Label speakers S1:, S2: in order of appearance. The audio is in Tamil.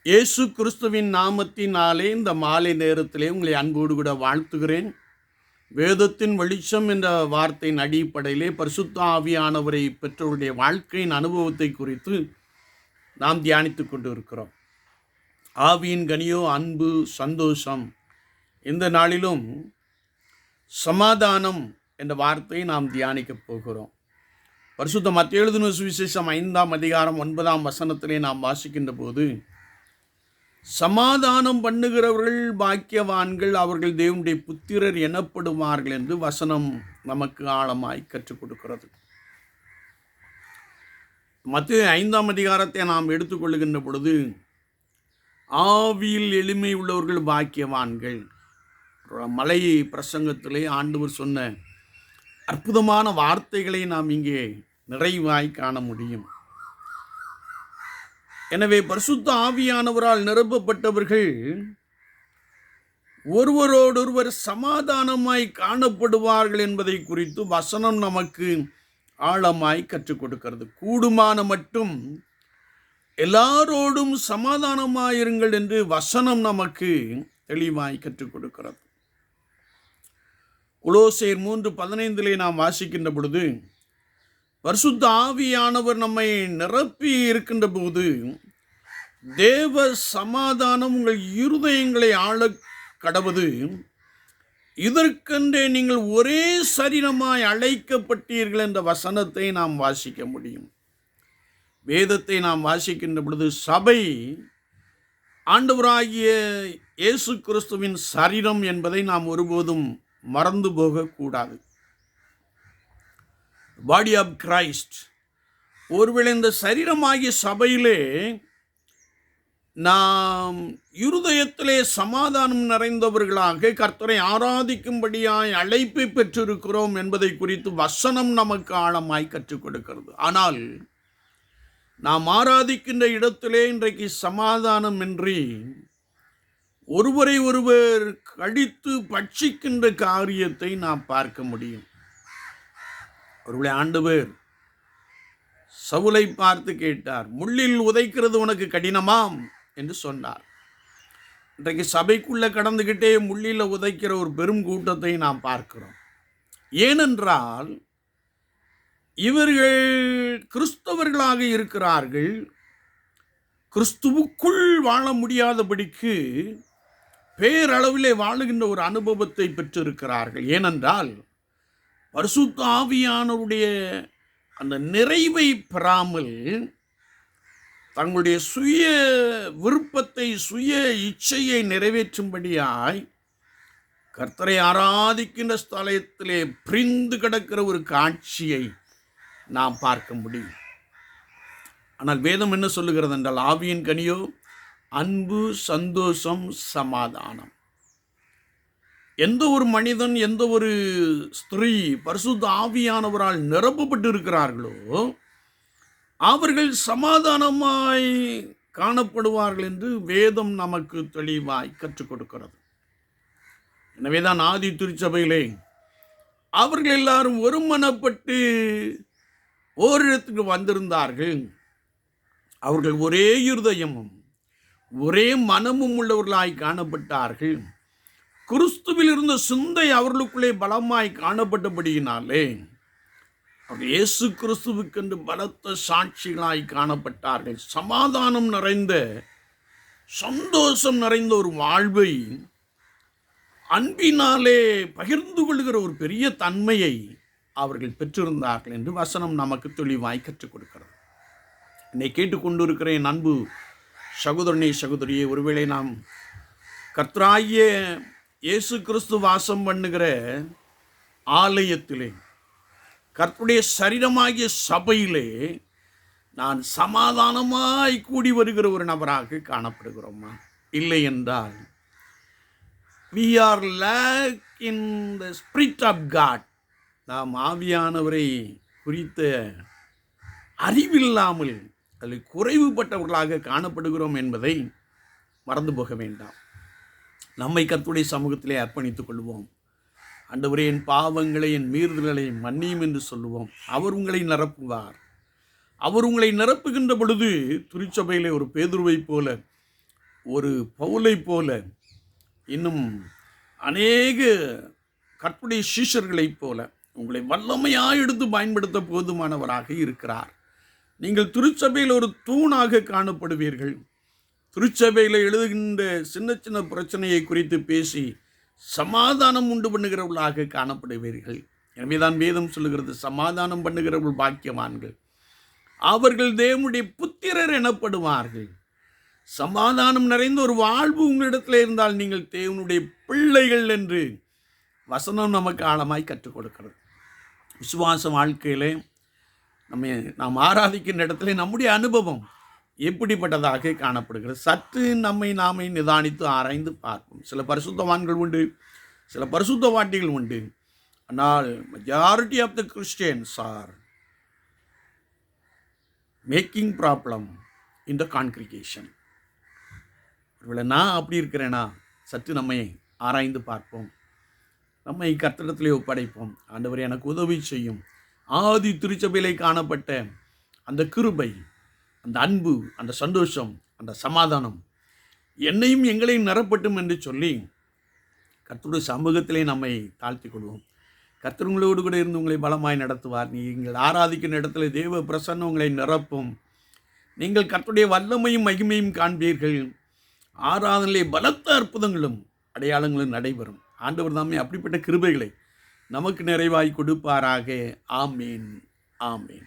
S1: இயேசு கிறிஸ்துவின் நாமத்தினாலே இந்த மாலை நேரத்திலே உங்களை அன்போடு கூட வாழ்த்துகிறேன். வேதத்தின் வெளிச்சம் என்ற வார்த்தையின் அடிப்படையிலே பரிசுத்த ஆவியானவரை பெற்றவருடைய வாழ்க்கையின் அனுபவத்தை குறித்து நாம் தியானித்துக் கொண்டு இருக்கிறோம். ஆவியின் கனியோ அன்பு, சந்தோஷம். இந்த நாளிலும் சமாதானம் என்ற வார்த்தையை நாம் தியானிக்கப் போகிறோம். பரிசுத்த மத்தேயு எழுதின சுவிசேஷம் 5ஆம் அதிகாரம் 9ஆம் வசனத்திலே நாம் வாசிக்கின்ற போது, சமாதானம் பண்ணுகிறவர்கள் பாக்கியவான்கள், அவர்கள் தேவனுடைய புத்திரர் எனப்படுவார்கள் என்று வசனம் நமக்கு ஆழமாய் கற்றுக் கொடுக்கிறது. மத்தேயு 5ஆம் அதிகாரத்தை நாம் எடுத்துக்கொள்ளுகின்ற பொழுது, ஆவியில் எளிமை உள்ளவர்கள் பாக்கியவான்கள். மலை பிரசங்கத்திலே ஆண்டவர் சொன்ன அற்புதமான வார்த்தைகளை நாம் இங்கே நிறைவாய் காண முடியும். எனவே பரிசுத்த ஆவியானவரால் நிரப்பப்பட்டவர்கள் ஒருவரோடொருவர் சமாதானமாய் காணப்படுவார்கள் என்பதை குறித்து வசனம் நமக்கு ஆழமாய் கற்றுக் கொடுக்கிறது. கூடுமான மட்டும் எல்லாரோடும் சமாதானமாயிருங்கள் என்று வசனம் நமக்கு தெளிவாய் கற்றுக் கொடுக்கிறது. கொலோசையர் 3:15 நாம் வாசிக்கின்ற பொழுது, பரிசுத்த ஆவியானவர் நம்மை நிரப்பி இருக்கின்ற போது தேவ சமாதானம் உங்கள் இருதயங்களை ஆள கடவது, இதற்கென்றே நீங்கள் ஒரே சரீரமாய் அழைக்கப்பட்டீர்கள் என்ற வசனத்தை நாம் வாசிக்க முடியும். வேதத்தை நாம் வாசிக்கின்ற பொழுது சபை ஆண்டவராகிய இயேசு கிறிஸ்துவின் சரீரம் என்பதை நாம் ஒருபோதும் மறந்து போகக்கூடாது. Body of Christ. ஒருவேளை இந்த சரீரமாகிய சபையிலே நாம் இருதயத்திலே சமாதானம் நிறைந்தவர்களாக கர்த்தரை ஆராதிக்கும்படியாய் அழைப்பை பெற்றிருக்கிறோம் என்பதை குறித்து வசனம் நமக்கு ஆழமாய் கற்றுக் கொடுக்கிறது. ஆனால் நாம் ஆராதிக்கின்ற இடத்திலே இன்றைக்கு சமாதானமின்றி ஒருவரை ஒருவர் கடித்து பட்சிக்கின்ற காரியத்தை நாம் பார்க்க முடியும். ஒருவேளை ஆண்டவர் சவுலை பார்த்து கேட்டார், முள்ளில் உதைக்கிறது உனக்கு கடினமாம் என்று சொன்னார். இன்றைக்கு சபைக்குள்ளே கடந்துகிட்டே முள்ளில் உதைக்கிற ஒரு பெரும் கூட்டத்தை நாம் பார்க்கிறோம். ஏனென்றால் இவர்கள் கிறிஸ்தவர்களாக இருக்கிறார்கள், கிறிஸ்துவுக்குள் வாழ முடியாதபடிக்கு பேரளவிலே வாழுகின்ற ஒரு அனுபவத்தை பெற்றிருக்கிறார்கள். ஏனென்றால் பரிசுத்த ஆவியானவருடைய அந்த நிறைவை பெறாமல் தங்களுடைய சுய விருப்பத்தை, சுய இச்சையை நிறைவேற்றும்படியாய் கர்த்தரை ஆராதிக்கின்ற ஸ்தலத்திலே பிரிந்து கிடக்கிற ஒரு காட்சியை நாம் பார்க்க முடியும். ஆனால் வேதம் என்ன சொல்லுகிறது என்றால், ஆவியின் கனியோ அன்பு, சந்தோஷம், சமாதானம். எந்த ஒரு மனிதன், எந்த ஒரு ஸ்திரீ பரிசுத்த ஆவியானவரால் நிரப்பப்பட்டு இருக்கிறார்களோ அவர்கள் சமாதானமாய் காணப்படுவார்கள் என்று வேதம் நமக்கு தெளிவாய் கற்றுக் கொடுக்கிறது. எனவேதான் ஆதி திருச்சபையிலே அவர்கள் எல்லாரும் ஒருமனப்பட்டு ஓரிடத்துக்கு வந்திருந்தார்கள். அவர்கள் ஒரே இருதயமும் ஒரே மனமும் உள்ளவர்களாய் காணப்பட்டார்கள். கிறிஸ்துவில் இருந்த சிந்தை அவர்களுக்குள்ளே பலமாய் காணப்பட்டபடியினாலே அவர்கள் இயேசு கிறிஸ்துவுக்கென்று பலத்த சாட்சிகளாய் காணப்பட்டார்கள். சமாதானம் நிறைந்த, சந்தோஷம் நிறைந்த ஒரு வாழ்வை அன்பினாலே பகிர்ந்து கொள்கிற ஒரு பெரிய தன்மையை அவர்கள் பெற்றிருந்தார்கள் என்று வசனம் நமக்கு தெளிவாய் கற்றுக் கொடுக்கிறது. என்னை கேட்டுக்கொண்டிருக்கிற என் அன்பு சகோதரனே, சகோதரியே, ஒருவேளை நாம் கர்த்தராகிய இயேசு கிறிஸ்து வாசம் பண்ணுகிற ஆலயத்திலே, கர்த்தருடைய சரீரமாகிய சபையிலே நான் சமாதானமாய் கூடி வருகிற ஒரு நபராக காணப்படுகிறோமா? இல்லை என்றால் we are lack in the spirit of God. நாம் ஆவியானவரை குறித்த அறிவில்லாமல் அதில் குறைவுபட்டவர்களாக காணப்படுகிறோம் என்பதை மறந்து போக வேண்டாம். நம்மை கர்த்தருடைய சமூகத்திலே அர்ப்பணித்துக் கொள்வோம். ஆண்டவரே, என் பாவங்களை, என் மீறுதல்களை மன்னியும் என்று சொல்லுவோம். அவர் உங்களை நிரப்புவார். அவர் உங்களை நிரப்புகின்ற பொழுது திருச்சபையிலே ஒரு பேதுருவை போல ஒரு பவுலை போல இன்னும் அநேக கர்த்தருடைய சீஷர்களைப் போல உங்களை வல்லமையாக எடுத்து பயன்படுத்த போதுமானவராக இருக்கிறார். நீங்கள் திருச்சபையில் ஒரு தூணாக காணப்படுவீர்கள். திருச்சபையில் எழுதுகின்ற சின்ன சின்ன பிரச்சனையை குறித்து பேசி சமாதானம் உண்டு பண்ணுகிறவர்களாக காணப்படுவீர்கள். எனவேதான் வேதம் சொல்லுகிறது, சமாதானம் பண்ணுகிறவர்கள் பாக்கியவான்கள், அவர்கள் தேவனுடைய புத்திரர் எனப்படுவார்கள். சமாதானம் நிறைந்த ஒரு வாழ்வு உங்களிடத்தில் இருந்தால் நீங்கள் தேவனுடைய பிள்ளைகள் என்று வசனம் நமக்கு ஆழமாய் கற்றுக் கொடுக்கிறது. விசுவாச வாழ்க்கையிலே நாம் ஆராதிக்கின்ற இடத்துல நம்முடைய அனுபவம் எப்படிப்பட்டதாக காணப்படுகிறது? சற்று நாமே நிதானித்து ஆராய்ந்து பார்ப்போம். சில பரிசுத்தவான்கள் உண்டு, சில பரிசுத்தவாட்டிகள் உண்டு. ஆனால் majority of the Christians are making problem in the congregation. ஒருவேளை நான் அப்படி இருக்கிறேனா? சற்று நம்மை ஆராய்ந்து பார்ப்போம். நம்மை கர்த்தரிடத்திலே ஒப்படைப்போம். ஆண்டவரே, எனக்கு உதவி செய்யும். ஆதி திருச்சபையிலே காணப்பட்ட அந்த கிருபை, அந்த அன்பு, அந்த சந்தோஷம், அந்த சமாதானம் என்னையும் எங்களையும் நிரப்பட்டும் என்று சொல்லி கர்த்தருடைய சமூகத்திலே நம்மை தாழ்த்தி கொள்வோம். கர்த்தர் உங்களோடு கூட இருந்து உங்களை பலமாய் நடத்துவார். நீங்கள் ஆராதிக்கும் இடத்துல தேவ பிரசன்னம் உங்களை நிரப்பும். நீங்கள் கர்த்தருடைய வல்லமையும் மகிமையும் காண்பீர்கள். ஆராதனையிலே பலத்த அற்புதங்களும் அடையாளங்களும் நடைபெறும். ஆண்டவர் தாமே அப்படிப்பட்ட கிருபைகளை நமக்கு நிறைவாய் கொடுப்பாராக. ஆமீன், ஆமீன்.